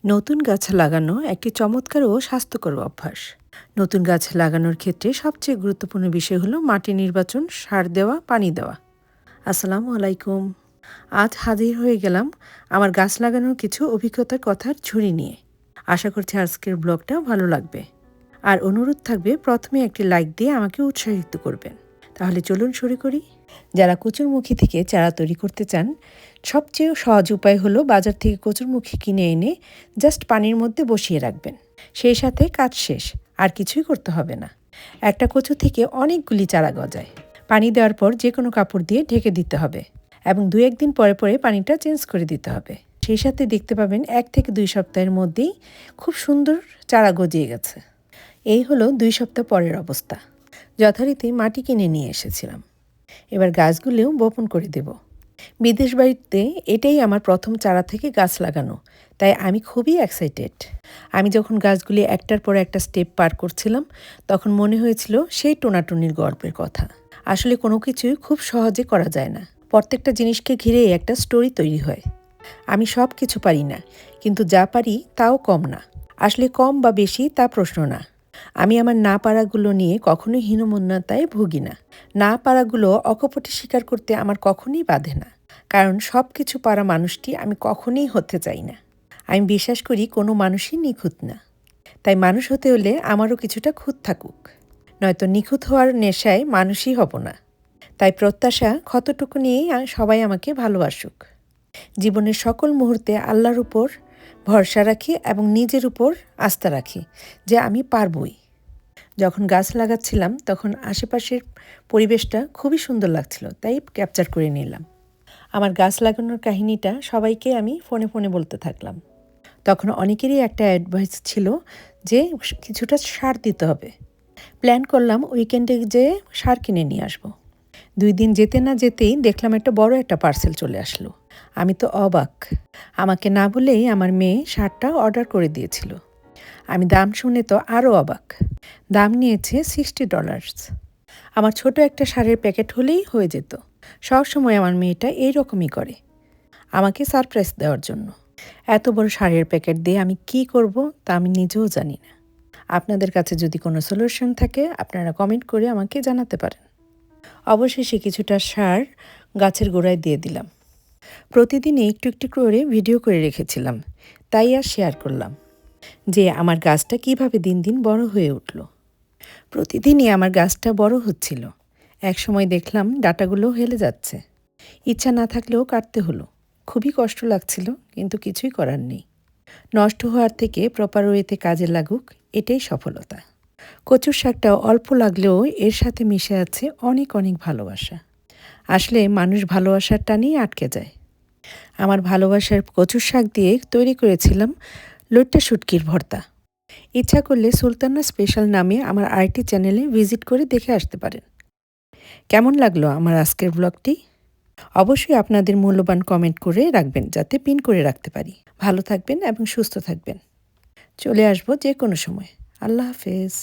নতুন গাছ লাগানো একটি চমৎকার ও স্বাস্থ্যকর অভ্যাস। নতুন গাছ লাগানোর ক্ষেত্রে সবচেয়ে গুরুত্বপূর্ণ বিষয় হলো মাটি নির্বাচন, সার দেওয়া, পানি দেওয়া। আসসালামু আলাইকুম। আজ হাজির হয়ে গেলাম আমার গাছ লাগানোর কিছু অভিজ্ঞতার কথার ঝুড়ি নিয়ে। আশা করছি আজকের ব্লগটা ভালো লাগবে। আর অনুরোধ থাকবে প্রথমে একটি লাইক দিয়ে আমাকে উৎসাহিত করবেন। তাহলে চলুন শুরু করি। যারা কচুরমুখী থেকে চারা তৈরি করতে চান, সবচেয়ে সহজ উপায় হলো বাজার থেকে কচুরমুখী কিনে এনে জাস্ট পানির মধ্যে বসিয়ে রাখবেন। সেই সাথে কাজ শেষ, আর কিছুই করতে হবে না। একটা কচু থেকে অনেকগুলি চারা গজায়। পানি দেওয়ার পর যে কোনো কাপড় দিয়ে ঢেকে দিতে হবে এবং 2-1 দিন পরে পরে পানিটা চেঞ্জ করে দিতে হবে। সেই সাথে দেখতে পাবেন 1 থেকে 2 সপ্তাহের মধ্যেই খুব সুন্দর চারা গজিয়ে গেছে। এই হলো 2 সপ্তাহ পরের অবস্থা। যথারীতি মাটি কিনে নিয়ে এসেছিলাম। এবার গাছগুলোও বপন করে দেব। বিদেশ বাড়িতে এটাই আমার প্রথম চারা থেকে গাছ লাগানো, তাই আমি খুবই এক্সাইটেড। আমি যখন গাছগুলি একটার পর একটা স্টেপ পার করছিলাম, তখন মনে হয়েছিল সেই টোনাটুনির গল্পের কথা। আসলে কোনো কিছুই খুব সহজে করা যায় না। প্রত্যেকটা জিনিসকে ঘিরেই একটা স্টোরি তৈরি হয়। আমি সব কিছু পারি না, কিন্তু যা পারি তাও কম না। আসলে কম বা বেশি তা প্রশ্ন না। আমি আমার না পারাগুলো নিয়ে কখনোই হীনমন্যতায় ভুগি না। না পারাগুলো অকপটে স্বীকার করতে আমার কখনোই বাধে না। কারণ সব কিছু পারা মানুষটি আমি কখনোই হতে চাই না। আমি বিশ্বাস করি কোনো মানুষই নিখুঁত না। তাই মানুষ হতে হলে আমারও কিছুটা খুঁত থাকুক। নয়তো নিখুঁত হওয়ার নেশায় মানুষই হব না। তাই প্রত্যাশা ক্ষতটুকু নিয়েই সবাই আমাকে ভালোবাসুক। জীবনের সকল মুহূর্তে আল্লাহর উপর ভরসা রাখি এবং নিজের উপর আস্থা রাখি যে আমি পারবই। যখন গাছ লাগাচ্ছিলাম তখন আশেপাশের পরিবেশটা খুবই সুন্দর লাগছিল, তাই ক্যাপচার করে নিলাম। আমার গাছ লাগানোর কাহিনীটা সবাইকে আমি ফোনে ফোনে বলতে থাকলাম। তখন অনেকেরই একটা অ্যাডভাইস ছিল যে কিছুটা সার দিতে হবে। প্ল্যান করলাম উইকেন্ডে যেয়ে সার কিনে নিয়ে আসবো। 2 দিন যেতে না যেতেই দেখলাম একটা বড় একটা পার্সেল চলে আসলো। আমি তো অবাক। আমাকে না বলেই আমার মেয়ে সারটা অর্ডার করে দিয়েছিল। আমি দাম শুনে তো আরও অবাক। দাম নিয়েছে $60। আমার ছোট একটা সারের প্যাকেট হলেই হয়ে যেত। সবসময় আমার মেয়েটা এইরকমই করে, আমাকে সারপ্রাইজ দেওয়ার জন্য। এত বড় সারের প্যাকেট দিয়ে আমি কি করব তা আমি নিজেও জানি না। আপনাদের কাছে যদি কোনো সলিউশন থাকে আপনারা কমেন্ট করে আমাকে জানাতে পারেন। অবশেষে কিছুটা সার গাছের গোড়ায় দিয়ে দিলাম। প্রতিদিনই একটু একটু করে ভিডিও করে রেখেছিলাম, তাই আর শেয়ার করলাম যে আমার গাছটা কিভাবে দিন দিন বড় হয়ে উঠল। প্রতিদিনই আমার গাছটা বড় হচ্ছিল। একসময় দেখলাম ডাঁটাগুলো হেলে যাচ্ছে। ইচ্ছা না থাকলেও কাটতে হলো। খুবই কষ্ট লাগছিল, কিন্তু কিছুই করার নেই। নষ্ট হওয়ার থেকে প্রপার ওয়েতে কাজে লাগুক, এটাই সফলতা। কচুর শাকটা অল্প লাগলেও এর সাথে মিশে আছে অনেক অনেক ভালোবাসা। আসলে মানুষ ভালোবাসার টানেই আটকে যায়। আমার ভালোবাসার কচুর শাক দিয়ে তৈরি করেছিলাম লইট্টা শুটকির ভর্তা। ইচ্ছা করলে সুলতানা স্পেশাল নামে আমার আরেকটি চ্যানেলে ভিজিট করে দেখে আসতে পারেন। কেমন লাগলো আমার আজকের ব্লগটি? অবশ্যই আপনাদের মূল্যবান কমেন্ট করে রাখবেন, যাতে পিন করে রাখতে পারি। ভালো থাকবেন এবং সুস্থ থাকবেন। চলে আসবো যে কোনো সময়। আল্লাহ হাফেজ।